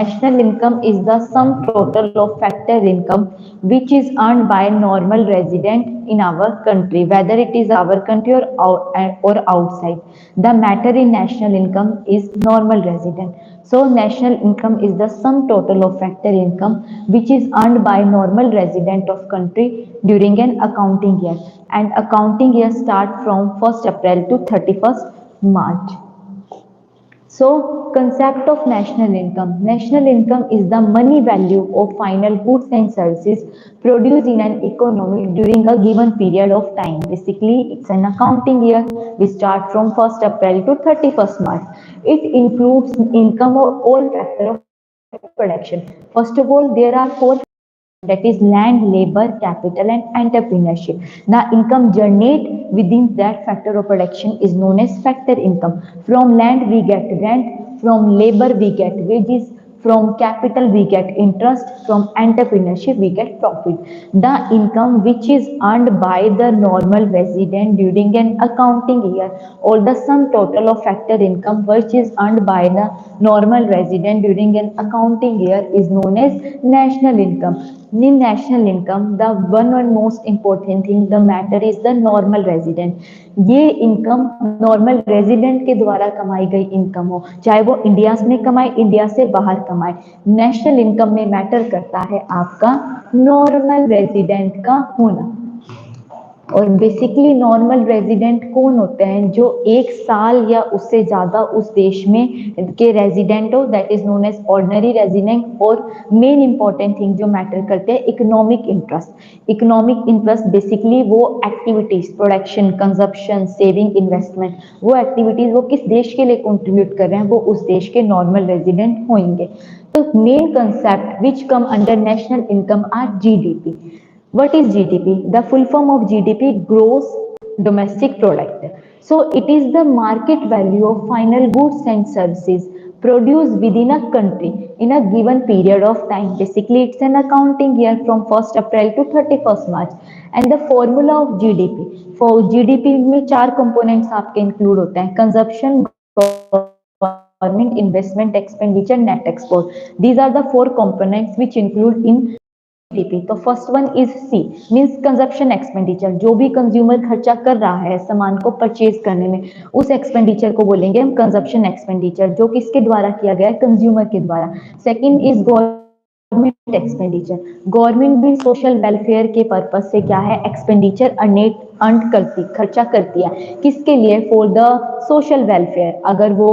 national income is the sum total of factor income which is earned by normal resident in our country, whether it is our country or outside. The matter in national income is normal resident. So national income is the sum total of factor income which is earned by normal resident of country during an accounting year, and accounting year start from 1st April to 31st March. So, concept of national income. National income is the money value of final goods and services produced in an economy during a given period of time. Basically, it's an accounting year. We start from 1st April to 31st March. It includes income of all factors of production. First of all, there are four, that is land, labor, capital and entrepreneurship. The income generated within that factor of production is known as factor income. From land we get rent, from labor we get wages, from capital we get interest, from entrepreneurship we get profit. The income which is earned by the normal resident during an accounting year, or the sum total of factor income which is earned by the normal resident during an accounting year is known as national income. In national income, the one and most important thing the matter is the normal resident. ये income normal resident के द्वारा कमाई गई income हो, चाहे वो India में कमाए, इंडिया से बाहर कमाए, नेशनल इनकम में मैटर करता है आपका नॉर्मल रेजिडेंट का होना। और बेसिकली नॉर्मल रेजिडेंट कौन होते हैं? जो एक साल या उससे ज़्यादा उस देश में के रेजिडेंट हो, that is known as ordinary resident. और मेन इंपॉर्टेंट थिंग जो मैटर करते हैं, economic interest. Economic interest basically वो activities, production, consumption, saving, investment, वो एक्टिविटीज वो किस देश के लिए कंट्रीब्यूट कर रहे हैं, वो उस देश के नॉर्मल रेजिडेंट होंगे। तो main concept which come under national income are GDP. What is GDP? The full form of GDP, gross domestic product. So it is the market value of final goods and services produced within a country in a given period of time. Basically, it's an accounting year from 1st April to 31st March. And the formula of GDP. For GDP में चार components आपके include होते हैं: consumption, government, investment, expenditure, net export. These are the four components which include in GDP. तो first one is C, means consumption expenditure. जो भी consumer खर्चा कर रहा है सामान को परचेज करने में, उस एक्सपेंडिचर को बोलेंगे हम कंजप्शन एक्सपेंडिचर, जो किसके द्वारा किया गया है? कंज्यूमर के द्वारा. Second is government expenditure. Government भी सोशल वेलफेयर के पर्पज से क्या है? एक्सपेंडिचर अर्न करती, खर्चा करती है. किसके लिए? For the social welfare. अगर वो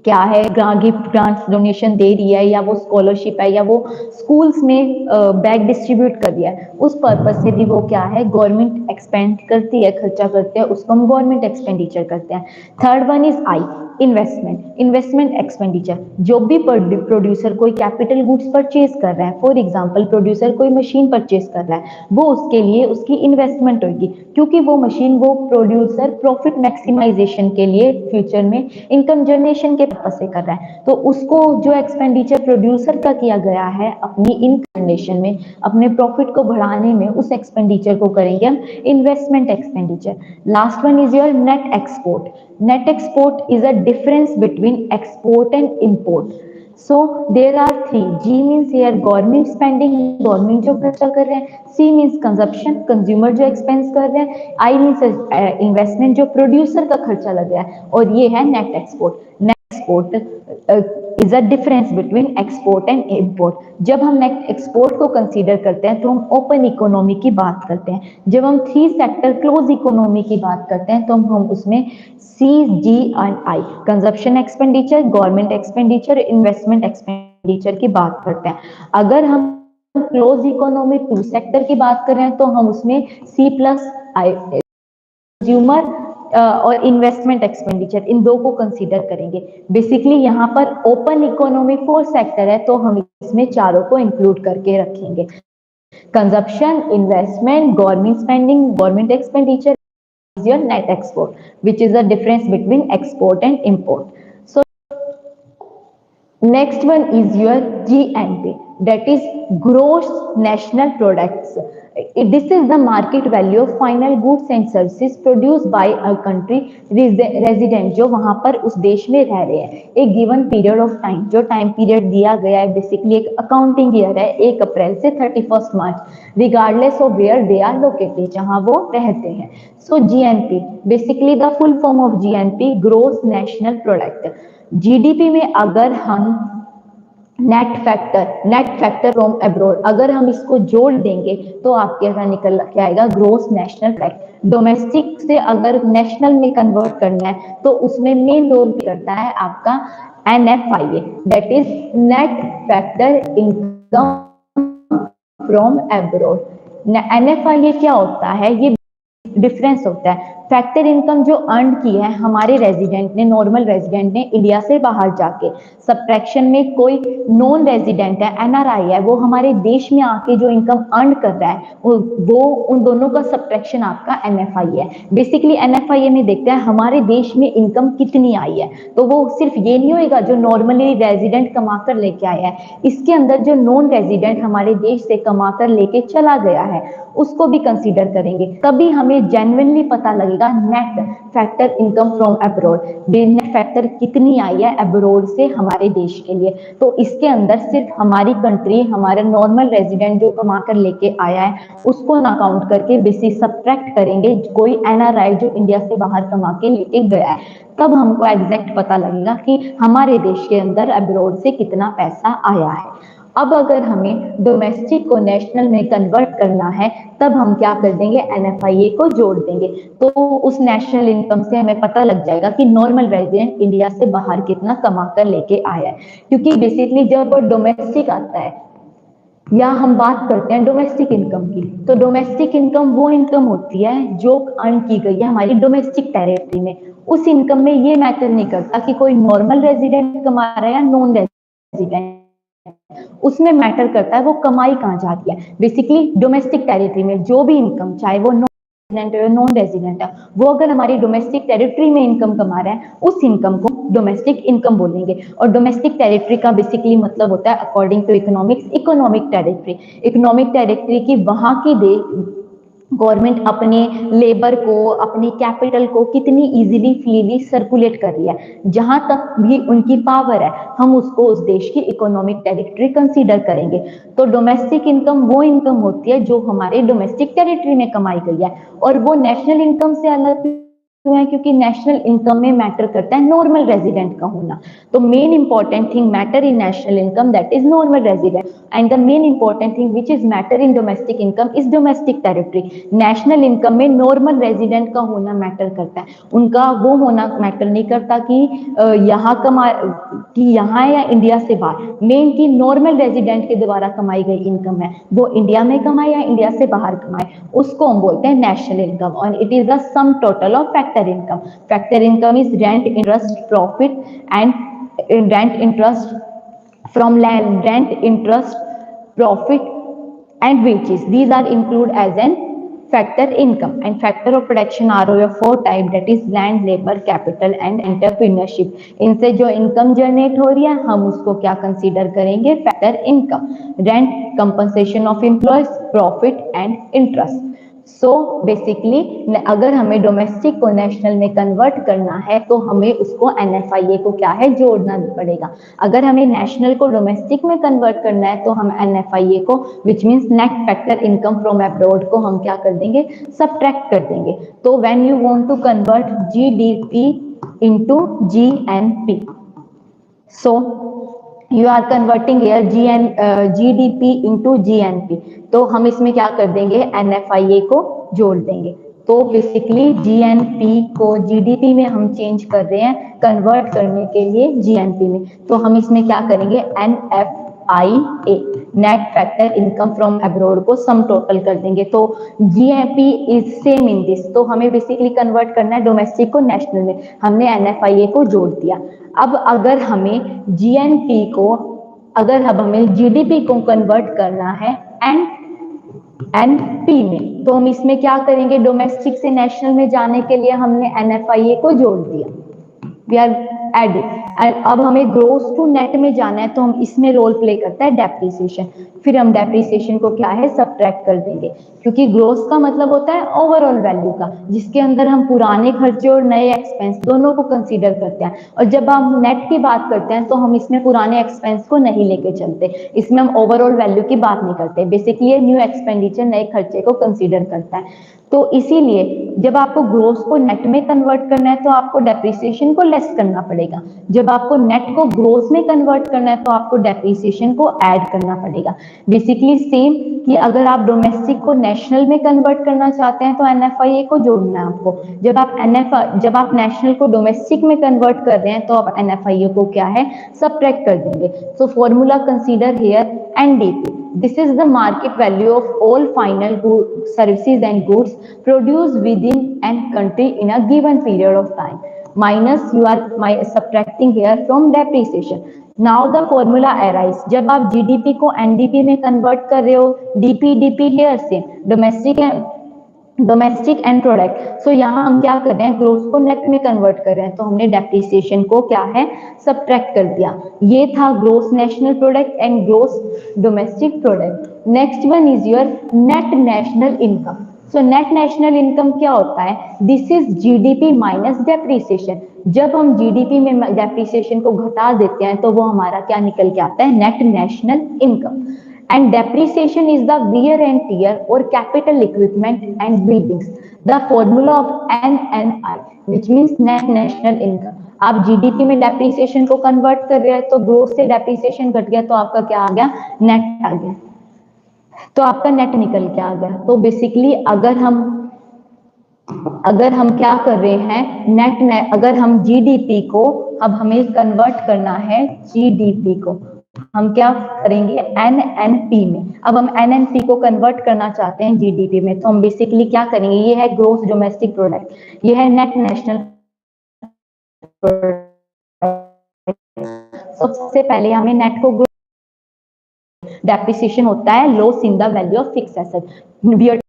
क्या है, गिफ्ट, ग्रांट्स, डोनेशन दे रही है, या वो स्कॉलरशिप है, या वो स्कूल्स में बैग डिस्ट्रीब्यूट कर दिया है, उस पर्पज से भी वो क्या है? गवर्नमेंट एक्सपेंड करती है, खर्चा करते हैं, उसको हम गवर्नमेंट एक्सपेंडिचर करते हैं. Third one is I, investment. Investment expenditure. जो भी प्रोड्यूसर कोई कैपिटल गुड्स परचेज कर रहा है, फॉर एग्जांपल प्रोड्यूसर कोई मशीन परचेज कर रहा है, वो उसके लिए उसकी इन्वेस्टमेंट होगी, क्योंकि वो मशीन वो प्रोड्यूसर प्रॉफिट मैक्सिमाइजेशन के लिए फ्यूचर में इनकम जनरेशन के पर्पज से कर रहा है. तो उसको जो एक्सपेंडिचर प्रोड्यूसर का किया गया है अपनी इनकम जनरेशन में, अपने प्रॉफिट को बढ़ाने में, उस एक्सपेंडिचर को करेंगे हम investment expenditure. Last one is your net export. Net export is a difference between export and import. So there are three. G means here government spending, government जो खर्चा कर रहे हैं. C means consumption, consumer जो expense कर रहे हैं. I means investment, जो producer का खर्चा लग रहा है. और ये है net export. Net export is a difference between export and import. जब हम नेट एक्सपोर्ट को कंसीडर करते हैं तो हम ओपन इकोनॉमी की बात करते हैं. जब हम थ्री सेक्टर क्लोज इकोनॉमी की बात करते हैं तो हम उसमें C, G and I, consumption expenditure, government expenditure, investment expenditure की बात करते हैं. अगर हम क्लोज इकोनॉमी टू सेक्टर की बात कर रहे हैं तो हम उसमें सी प्लस आई, कंज्यूमर और इन्वेस्टमेंट एक्सपेंडिचर, इन दो को कंसीडर करेंगे. बेसिकली यहाँ पर ओपन इकोनॉमी फोर सेक्टर है तो हम इसमें चारों को इंक्लूड करके रखेंगे: consumption, investment, government spending, government expenditure is your net export, which is the difference between export and import. So next one is your GNP, that is gross national products. This is the market value of final goods and services produce by a country resident, जो वहां पर उस देश में रह रहे हैं, एक गिवन पीरियड ऑफ टाइम, जो टाइम पीरियड दिया गया है बेसिकली एक अकाउंटिंग ईयर है 1 अप्रैल से 31 March, regardless of where they are located, जहां वो रहते हैं। So GNP basically the full form of GNP gross national product. GDP में अगर हम नेट फैक्टर फ्रॉम अब्रॉड अगर हम इसको जोड़ देंगे तो आपके यहाँ निकल के आएगा ग्रोस नेशनल प्रोडक्ट। डोमेस्टिक से अगर नेशनल में कन्वर्ट करना है तो उसमें मेन रोल करता है आपका NFIA, that is net factor income from abroad. NFIA क्या होता है, ये डिफरेंस होता है। फैक्टर इनकम जो अर्न की है हमारे रेजिडेंट ने, नॉर्मल रेजिडेंट ने इंडिया से बाहर जाके, सब्ट्रैक्शन में कोई नॉन रेजिडेंट है, एनआरआई है, वो हमारे देश में आके जो इनकम अर्न कर रहा है वो उन दोनों का सब्ट्रैक्शन आपका एनएफआई है। बेसिकली एनएफआई में देखते हैं हमारे देश में इनकम कितनी आई है, तो वो सिर्फ ये नहीं होगा जो नॉर्मली रेजिडेंट कमा कर लेके आया है, इसके अंदर जो नॉन रेजिडेंट हमारे देश से कमा कर लेके चला गया है उसको भी कंसीडर करेंगे, तभी हमें जेन्युइनली पता लगेगा net factor income from abroad, net factor कितनी आई है अब्रॉड से हमारे देश के लिए। तो इसके अंदर सिर्फ हमारी कंट्री, हमारा नॉर्मल रेजिडेंट जो कमा कर लेके आया है उसको ना काउंट करके बेसिस सब्ट्रैक्ट करेंगे कोई एनआरआई जो इंडिया से बाहर कमा के लेके गया है, तब हमको एग्जैक्ट पता लगेगा कि हमारे देश के अंदर अब्रॉड से कितना पैसा आया है। अब अगर हमें डोमेस्टिक को नेशनल में कन्वर्ट करना है तब हम क्या कर देंगे, एनएफआईए को जोड़ देंगे, तो उस नेशनल इनकम से हमें पता लग जाएगा कि नॉर्मल रेजिडेंट इंडिया से बाहर कितना कमा कर लेके आया है। क्योंकि बेसिकली जब डोमेस्टिक आता है या हम बात करते हैं डोमेस्टिक इनकम की, तो डोमेस्टिक इनकम वो इनकम होती है जो अर्न की गई है हमारी डोमेस्टिक टेरिटरी में। उस इनकम में ये मैटर नहीं करता कि कोई नॉर्मल रेजिडेंट कमा रहा है या नॉन रेजिडेंट, उसमें मैटर करता है वो कमाई कहाँ जाती है। बेसिकली डोमेस्टिक टेरिटरी में जो भी इनकम, चाहे वो नॉन रेजिडेंट है, वो अगर हमारी डोमेस्टिक टेरिटरी में इनकम कमा रहा है उस इनकम को डोमेस्टिक इनकम बोलेंगे। और डोमेस्टिक टेरिटरी का बेसिकली मतलब होता है according to economics, economic territory. Economic territory की वहां की गवर्नमेंट अपने लेबर को, अपनी कैपिटल को कितनी इजीली फ्रीली सर्कुलेट कर रही है, जहां तक भी उनकी पावर है हम उसको उस देश की इकोनॉमिक टेरिटरी कंसीडर करेंगे। तो डोमेस्टिक इनकम वो इनकम होती है जो हमारे डोमेस्टिक टेरिटरी में कमाई गई है, और वो नेशनल इनकम से अलग है क्योंकि नेशनल इनकम में मैटर करता है नॉर्मल रेजिडेंट का होना। तो main important thing matter in national income that is normal resident, and the main important thing which is matter in domestic income is domestic territory. National income में normal resident का होना matter करता है, उनका वो होना मैटर नहीं करता कि यहाँ कमा कि यहाँ या इंडिया से बाहर, मेन की नॉर्मल रेजिडेंट के द्वारा कमाई गई इनकम है वो इंडिया में कमाए या इंडिया से बाहर कमाए, उसको हम बोलते हैं नेशनल इनकम। और it is the some total of factor income. Factor income is rent, interest, profit and rent, interest from land, rent, interest, profit and wages. These are included as an factor income. And factor of production are of four type, that is land, labor, capital and entrepreneurship. इनसे जो income generate हो रही है हम उसको क्या consider करेंगे, factor income. Rent, compensation of employees, profit and interest. So basically अगर हमें डोमेस्टिक को नेशनल में कन्वर्ट करना है तो हमें उसको एनएफआईए को क्या है, जोड़ना पड़ेगा। अगर हमें नेशनल को डोमेस्टिक में कन्वर्ट करना है तो हम एनएफआईए को, which means net factor income from abroad को हम क्या कर देंगे, सब्ट्रैक्ट कर देंगे। तो when you want to convert GDP into GNP, so you are converting here GDP into GNP, तो हम इसमें क्या कर देंगे, एनएफआईए को जोड़ देंगे। तो बेसिकली जीएनपी को जीडीपी में हम चेंज कर रहे हैं कन्वर्ट करने के लिए जीएनपी में, तो हम इसमें क्या करेंगे, NFIA, net factor income from abroad को सम टोटल कर देंगे। तो GNP is same in this, तो हमें बेसिकली कन्वर्ट करना है डोमेस्टिक को नेशनल में, हमने एनएफआईए को जोड़ दिया। अब अगर हमें जीएनपी को, अगर अब हमें जीडीपी को कन्वर्ट करना है एनपी में, तो हम इसमें क्या करेंगे, डोमेस्टिक से नेशनल में जाने के लिए हमने एनएफआईए को जोड़ दिया, वी आर एडिंग। अब हमें ग्रोस टू नेट में जाना है तो हम इसमें रोल प्ले करता है डेप्रिसिएशन। फिर हम डेप्रिसिएशन को क्या है सब्ट्रैक्ट कर देंगे, क्योंकि ग्रोस का मतलब होता है ओवरऑल वैल्यू का, जिसके अंदर हम पुराने खर्चे और नए एक्सपेंस दोनों को कंसीडर करते हैं। और जब हम नेट की बात करते हैं तो हम इसमें पुराने एक्सपेंस को नहीं लेके चलते, इसमें हम ओवरऑल वैल्यू की बात नहीं करते। बेसिकली न्यू एक्सपेंडिचर नए खर्चे को कंसीडर करता है। तो इसीलिए जब आपको ग्रोस को नेट में कन्वर्ट करना है तो आपको डेप्रिसिएशन को लेस करना पड़ेगा, जब आपको नेट को ग्रोस में कन्वर्ट करना है तो आपको डेप्रिसिएशन को ऐड करना पड़ेगा। बेसिकली सेम कि अगर आप डोमेस्टिक को नेशनल में कन्वर्ट करना चाहते हैं तो एनएफआईए को जोड़ना है आपको। जब आप नेशनल को डोमेस्टिक में कन्वर्ट कर रहे हैं तो आप एनएफआईए को क्या है सब्ट्रैक्ट कर देंगे। So formula consider here NDP, this is the market value of all final services and goods produced within an country in a given period of time, minus you are subtracting here from depreciation. Now the formula arise, जब आप GDP को NDP में convert कर रहे हो, DP here से domestic and product, सो यहाँ हम क्या कर रहे हैं ग्रोस को नेट में कन्वर्ट कर रहे हैं, तो हमने डेप्रिसिएशन को क्या है सब्ट्रैक्ट कर दिया। ये था gross national product and gross domestic product. Next one is your net national income. So net national income क्या होता है, this is GDP minus depreciation. जब हम जीडीपी में डेप्रिसिएशन को घटा देते हैं तो वो हमारा क्या निकल के आता है net national income. And depreciation is the wear and tear or capital equipment and buildings. The formula of NNI, which means net national income. आप जीडीपी में डेप्रिसिएशन को कन्वर्ट कर रहे हैं तो ग्रोस से डेप्रिसिएशन घट गया तो आपका क्या आ गया नेट आ गया, तो आपका नेट निकल के आ गया। तो बेसिकली अगर हम क्या कर रहे हैं नेट, अगर हम जीडीपी को अब हमें कन्वर्ट करना है, जीडीपी को हम क्या करेंगे एनएनपी में। अब हम एनएनपी को कन्वर्ट करना चाहते हैं जीडीपी में, तो हम बेसिकली क्या करेंगे, ये है ग्रोस डोमेस्टिक प्रोडक्ट, ये है नेट नेशनल प्रोडक्ट। सबसे पहले हमें नेट को, डेप्रिसिएशन होता है loss in the value of fixed asset.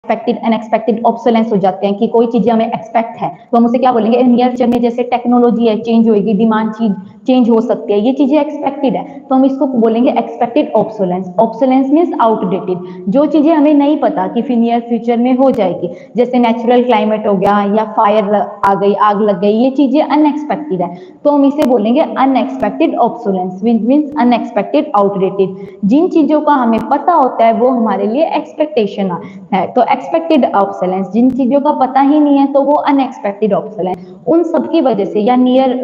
Expected unexpected obsolescence हो जाते हैं कि कोई चीजें हमें एक्सपेक्ट है तो हम उसे क्या बोलेंगे नियर फ्यूचर में, जैसे टेक्नोलॉजी है चेंज होगी, डिमांड चेंज हो सकती है, ये चीजें एक्सपेक्टेड है तो हम इसको बोलेंगे expected obsolescence. Obsolescence means outdated, जो चीजें हमें नहीं पता कि फिर नियर फ्यूचर में हो जाएगी, जैसे नेचुरल क्लाइमेट हो गया या फायर आ गई, आग लग गई, ये चीजें अनएक्सपेक्टेड है तो हम इसे बोलेंगे unexpected obsolescence means unexpected outdated. जिन चीजों का हमें पता होता है वो हमारे लिए एक्सपेक्टेशन है, तो एक्सपेक्टेड ऑब्सोलेंस। जिन चीजों का पता ही नहीं है तो वो अनएक्सपेक्टेड ऑब्सोलेंस। उन सब की वजह से या नियर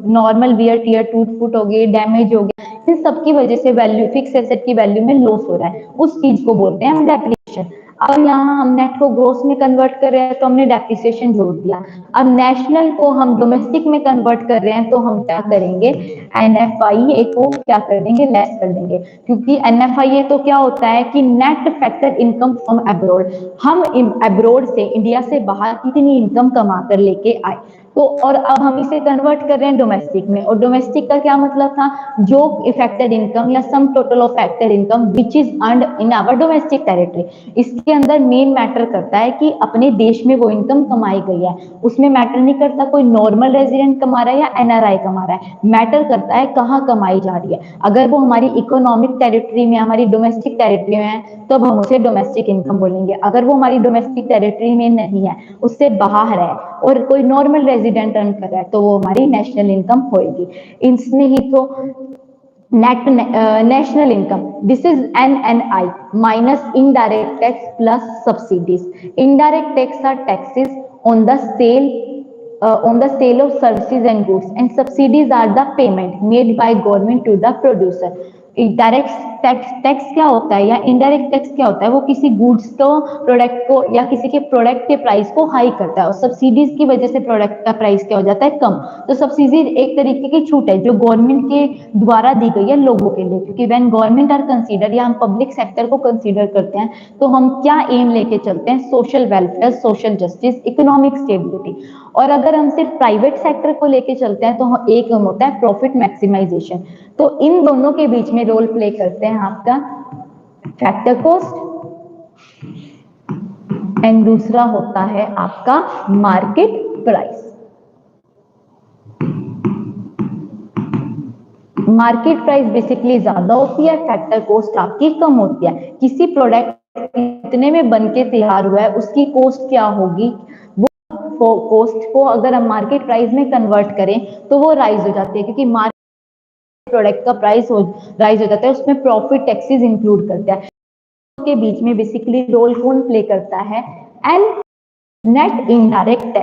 नॉर्मल वियर टियर टूट फूट हो गई, डैमेज हो गया, इन सब की वजह से वैल्यू फिक्स एसेट की वैल्यू में लॉस हो रहा है, उस चीज को बोलते हैं हम डेप्रिसिएशन। अब यहाँ हम नेट को ग्रोस में कन्वर्ट कर रहे हैं तो हमने डेप्रिसिएशन जोड़ दिया। अब नेशनल को हम डोमेस्टिक में कन्वर्ट कर रहे हैं तो हम क्या करेंगे एनएफआईए को क्या कर देंगे लेस कर देंगे, क्योंकि एनएफआईए तो क्या होता है कि net factor income from abroad, हम अब्रॉड से इंडिया से बाहर कितनी इनकम कमा कर लेके आए, तो और अब हम इसे कन्वर्ट कर रहे हैं डोमेस्टिक में। और डोमेस्टिक का क्या मतलब था, जो इफेक्टेड इनकम या sum total of factor income which is earned in our domestic territory. इसके अंदर मेन मैटर करता है कि अपने देश में वो इनकम कमाई गई है, उसमें मैटर नहीं करता कोई नॉर्मल रेजिडेंट कमा रहा है या एनआरआई कमा रहा है, मैटर करता है कहाँ कमाई जा रही है। अगर वो हमारी इकोनॉमिक टेरिटरी में, हमारी डोमेस्टिक टेरिटरी में है तो हम उसे डोमेस्टिक इनकम बोलेंगे। अगर वो हमारी डोमेस्टिक टेरिटरी में नहीं है, उससे बाहर है और कोई नॉर्मल रेजिडेंट अर्न कर रहा है तो वो हमारी नेशनल इनकम होगी। इसमें ही तो net national income, this is NNI minus indirect tax plus subsidies. Indirect tax are taxes on the sale of services and goods, and subsidies are the payment made by government to the producer. Direct tax क्या होता है या indirect tax क्या होता है, वो किसी goods को, प्रोडक्ट को या किसी के प्रोडक्ट के प्राइस को हाई करता है और सब्सिडीज की वजह से प्रोडक्ट का प्राइस क्या हो जाता है कम। तो सब्सिडी एक तरीके की छूट है जो गवर्नमेंट के द्वारा दी गई है लोगों के लिए, क्योंकि व्हेन गवर्नमेंट आर कंसीडर या हम पब्लिक सेक्टर को कंसीडर करते हैं तो हम क्या एम लेके चलते हैं, social welfare, social justice, economic stability. और अगर हम सिर्फ प्राइवेट सेक्टर को लेके चलते हैं तो एक एम होता है प्रॉफिट मैक्सिमाइजेशन। तो इन दोनों के बीच में रोल प्ले करते हैं आपका फैक्टर कॉस्ट एंड दूसरा होता है आपका market price. Market price basically ज्यादा होती है, फैक्टर कॉस्ट आपकी कम होती है। किसी प्रोडक्ट इतने में बन के तैयार हुआ है उसकी कॉस्ट क्या होगी, वो कॉस्ट को अगर हम मार्केट प्राइस में कन्वर्ट करें तो वो राइज हो जाती है, क्योंकि मार्केट प्रोडक्ट का प्राइस राइज हो जाता है, उसमें प्रॉफिट टैक्सेस इंक्लूड करता है। के बीच में बेसिकली रोल कौन प्ले करता है, एंड नेट इनडायरेक्ट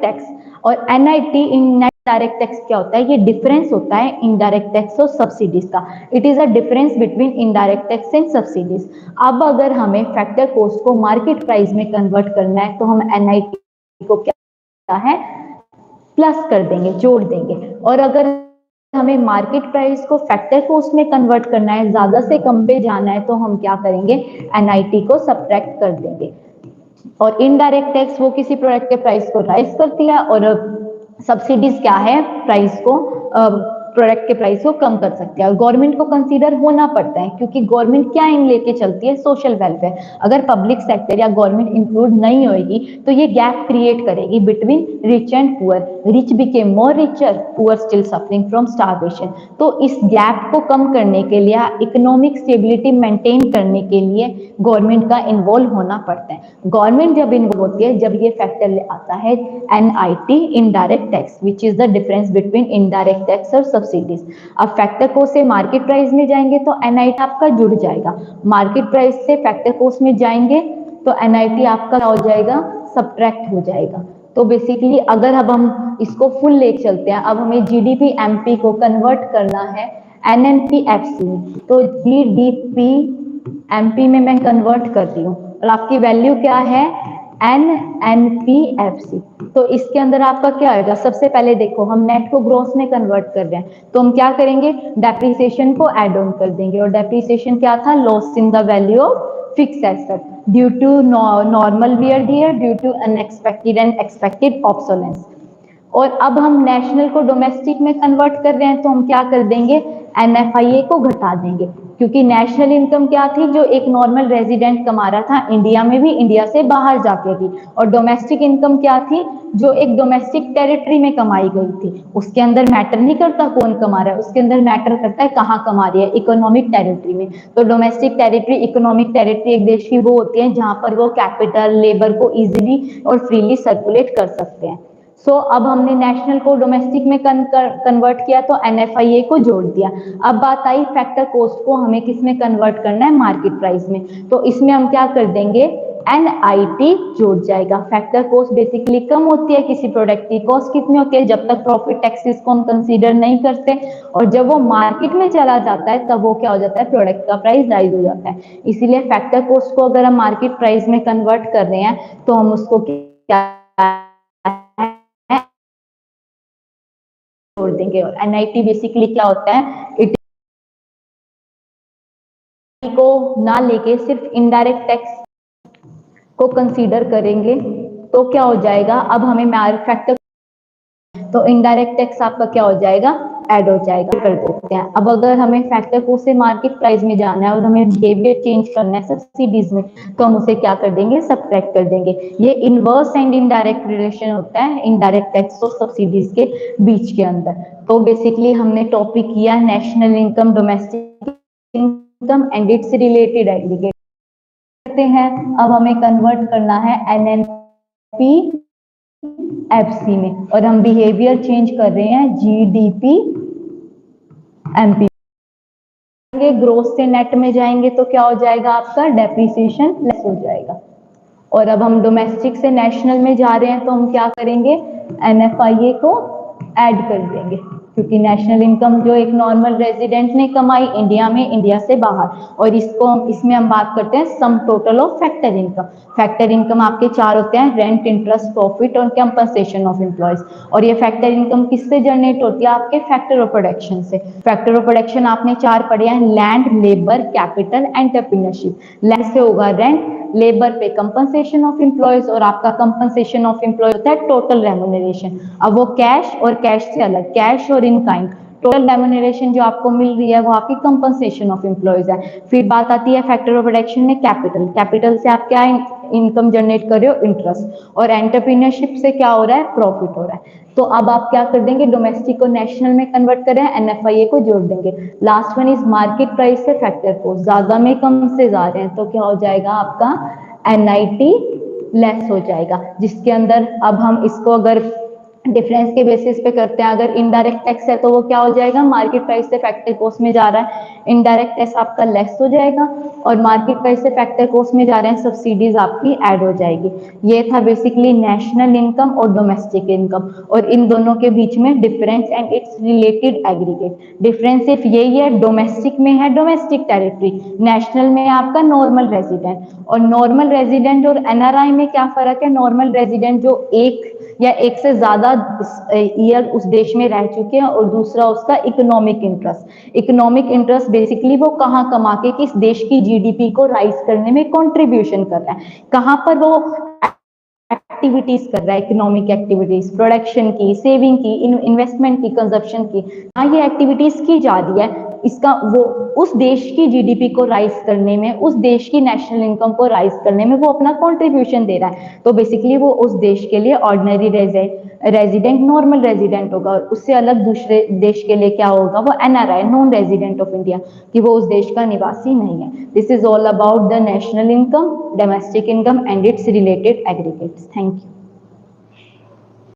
टैक्स और एनआईटी इन नेट डायरेक्ट टैक्स क्या होता है, ये डिफरेंस होता है इनडायरेक्ट टैक्स और सब्सिडीज का। It is a difference between indirect tax and subsidies. अब अगर हमें फैक्टर कॉस्ट को मार्केट प्राइस में कन्वर्ट करना है तो हम एनआईटी को क्या है प्लस कर देंगे, जोड़ देंगे। और अगर हमें मार्केट प्राइस को फैक्टर कॉस्ट में कन्वर्ट करना है, ज्यादा से कम पे जाना है, तो हम क्या करेंगे, एनआईटी को सब्ट्रैक्ट कर देंगे। और इनडायरेक्ट टैक्स वो किसी प्रोडक्ट के प्राइस को राइज करती है, और सब्सिडीज क्या है, प्राइस को प्रोडक्ट के प्राइस को कम कर सकते हैं। और गवर्नमेंट को कंसीडर होना पड़ता है, क्योंकि गवर्नमेंट क्या इन लेके चलती है, सोशल वेलफेयर। अगर पब्लिक सेक्टर या गवर्नमेंट इंक्लूड नहीं होगी तो ये गैप क्रिएट करेगी between rich and poor. Rich became more richer, poor still suffering from starvation. तो इस गैप को कम करने के लिए, इकोनॉमिक स्टेबिलिटी मेंटेन करने के लिए गवर्नमेंट का इन्वॉल्व होना पड़ता है। गवर्नमेंट जब इन्वॉल्व होती है, जब ये फैक्टर ले आता है NIT indirect tax, which is the difference between indirect tax और सब्सिडीज। अब फैक्टर कॉस्ट से मार्केट प्राइस में जाएंगे तो एनआईटी आपका जुड़ जाएगा, मार्केट प्राइस से फैक्टर कॉस्ट में जाएंगे तो एनआईटी आपका हो जाएगा, सब्ट्रैक्ट हो जाएगा। तो बेसिकली अगर अब हम इसको फुल ले चलते हैं, अब हमें जीडीपी एमपी को कन्वर्ट करना है एनएनपीएफसी में, तो जीडीपी एमपी में मैं कन्वर्ट करती हूँ और आपकी वैल्यू क्या है, एनएनपीएफसी। तो इसके अंदर आपका क्या आएगा, सबसे पहले देखो हम नेट को ग्रॉस में कन्वर्ट कर रहे हैं, तो हम क्या करेंगे, डेप्रिसिएशन को एड ऑन कर देंगे। और डेप्रिसिएशन क्या था, loss in the value of fixed asset due to normal wear here, due to unexpected and expected obsolescence. और अब हम नेशनल को डोमेस्टिक में कन्वर्ट कर रहे हैं, तो हम क्या कर देंगे, एनएफआईए को घटा देंगे, क्योंकि नेशनल इनकम क्या थी, जो एक नॉर्मल रेजिडेंट कमा रहा था इंडिया में भी, इंडिया से बाहर जाके भी। और डोमेस्टिक इनकम क्या थी, जो एक डोमेस्टिक टेरिटरी में कमाई गई थी। उसके अंदर मैटर नहीं करता कौन कमा रहा है, उसके अंदर मैटर करता है कहाँ कमा रही है, इकोनॉमिक टेरिटरी में। तो डोमेस्टिक टेरिटरी, इकोनॉमिक टेरिटरी एक देश की वो होती है जहां पर वो कैपिटल, लेबर को इजिली और फ्रीली सर्कुलेट कर सकते हैं। अब हमने नेशनल को डोमेस्टिक में कन्वर्ट किया तो एनएफआईए को जोड़ दिया। अब बात आई फैक्टर कॉस्ट को हमें किस में कन्वर्ट करना है, मार्केट प्राइस में। तो इसमें हम क्या कर देंगे, एनआईटी जोड़ जाएगा। फैक्टर कॉस्ट बेसिकली कम होती है, किसी प्रोडक्ट की कॉस्ट कितनी होती है, जब तक प्रॉफिट टैक्सेस को हम कंसीडर नहीं करते, और जब वो मार्केट में चला जाता है तब वो क्या हो जाता है, प्रोडक्ट का प्राइस राइज हो जाता है। इसीलिए फैक्टर कॉस्ट को अगर हम मार्केट प्राइस में कन्वर्ट कर रहे हैं तो हम उसको क्या छोड़ देंगे। और एनआईटी बेसिकली क्या होता है, इट को ना लेके सिर्फ इनडायरेक्ट टैक्स को कंसीडर करेंगे तो क्या हो जाएगा, अब हमें फैक्टर, तो इनडायरेक्ट टैक्स आपका क्या हो जाएगा, ऐड हो जाएगा, कर देते हैं। अब अगर हमें फैक्टर को से मार्केट प्राइस में जाना है और हमें बिहेवियर चेंज करना है सब्सिडीज में, तो हम उसे क्या कर देंगे, सब्ट्रैक्ट कर देंगे। ये इनवर्स एंड इनडायरेक्ट रिलेशन होता है इनडायरेक्ट टैक्स और सब्सिडीज के बीच के अंदर। तो बेसिकली हमने टॉपिक किया national income, domestic income and it's related aggregate करते हैं। अब हमें कन्वर्ट करना है एनएनपी एफसी में, और हम बिहेवियर चेंज कर रहे हैं जीडीपी एमपी। ग्रोथ से नेट में जाएंगे तो क्या हो जाएगा, आपका डेप्रिसिएशन लेस हो जाएगा। और अब हम डोमेस्टिक से नेशनल में जा रहे हैं तो हम क्या करेंगे, एनएफआईए को ऐड कर देंगे, क्योंकि नेशनल इनकम जो एक नॉर्मल रेजिडेंट ने कमाई इंडिया में, इंडिया से बाहर। और इसमें हम बात करते हैं सम total of factor income. Factor income आपके चार होते हैं, रेंट, इंटरेस्ट, प्रॉफिट और कंपनसेशन ऑफ एम्प्लॉयज। और ये फैक्टर इनकम किससे जनरेट होती है, आपके फैक्टर ऑफ प्रोडक्शन से। फैक्टर ऑफ प्रोडक्शन आपने चार पढ़े हैं, land, labour, capital, entrepreneurship. Land से होगा रेंट, लेबर पे कंपनसेशन ऑफ एम्प्लॉयज, और आपका कंपनसेशन ऑफ एम्प्लॉय होता है टोटल रेम्युनरेशन। अब वो कैश और कैश से अलग, कैश और इन काइंड, टोटल रेम्यूनरेशन जो आपको मिल रही है वो आपकी कंपनसेशन ऑफ एम्प्लॉयज है। फिर बात आती है फैक्टर ऑफ रिडक्शन में कैपिटल। कैपिटल से आप क्या इनकम जनरेट कर रहे हो, इंटरेस्ट, और एंटरप्रीनियरशिप से क्या हो रहा है, प्रॉफिट हो रहा है। तो अब आप क्या कर देंगे, डोमेस्टिक को नेशनल में कन्वर्ट करें, एनएफआईए को जोड़ देंगे। Last one is market price से फैक्टर को, ज्यादा में कम से जा रहे हैं तो क्या हो जाएगा आपका एनआईटी लेस हो जाएगा, जिसके अंदर अब हम इसको अगर डिफरेंस के बेसिस पे करते हैं, अगर इनडायरेक्ट टैक्स है तो वो क्या हो जाएगा, मार्केट प्राइस से फैक्टर कॉस्ट में जा रहा है, इनडायरेक्ट टैक्स आपका लेस हो जाएगा, और मार्केट प्राइस से फैक्टर कॉस्ट में जा रहे हैं, सब्सिडीज आपकी ऐड हो जाएगी। ये था बेसिकली नेशनल इनकम और डोमेस्टिक इनकम, और इन दोनों के बीच में difference and it's related aggregate. Difference सिर्फ यही है, डोमेस्टिक में है डोमेस्टिक टेरिटरी, नेशनल में है आपका नॉर्मल रेजिडेंट। और नॉर्मल रेजिडेंट और एनआरआई में क्या फर्क है, नॉर्मल रेजिडेंट जो एक या एक से ज्यादा ईयर उस देश में रह चुके हैं, और दूसरा उसका economic interest. Economic interest basically वो कहाँ कमा के किस देश की जीडीपी को राइज करने में कंट्रीब्यूशन कर रहा है, कहाँ पर वो एक्टिविटीज कर रहा है, इकोनॉमिक एक्टिविटीज, प्रोडक्शन की, सेविंग की, इन्वेस्टमेंट की, कंजप्शन की, ये एक्टिविटीज की जा रही है, इसका वो उस देश की जीडीपी को राइज करने में, उस देश की नेशनल इनकम को राइज करने में वो अपना कंट्रीब्यूशन दे रहा है। तो बेसिकली वो उस देश के लिए ऑर्डिनरी रेजिडेंट, नॉर्मल रेजिडेंट होगा, और उससे अलग दूसरे देश के लिए क्या होगा, वो NRI, non resident of India, कि वो उस देश का निवासी नहीं है। This is all about the national income, domestic income and it's related aggregates. Thank you.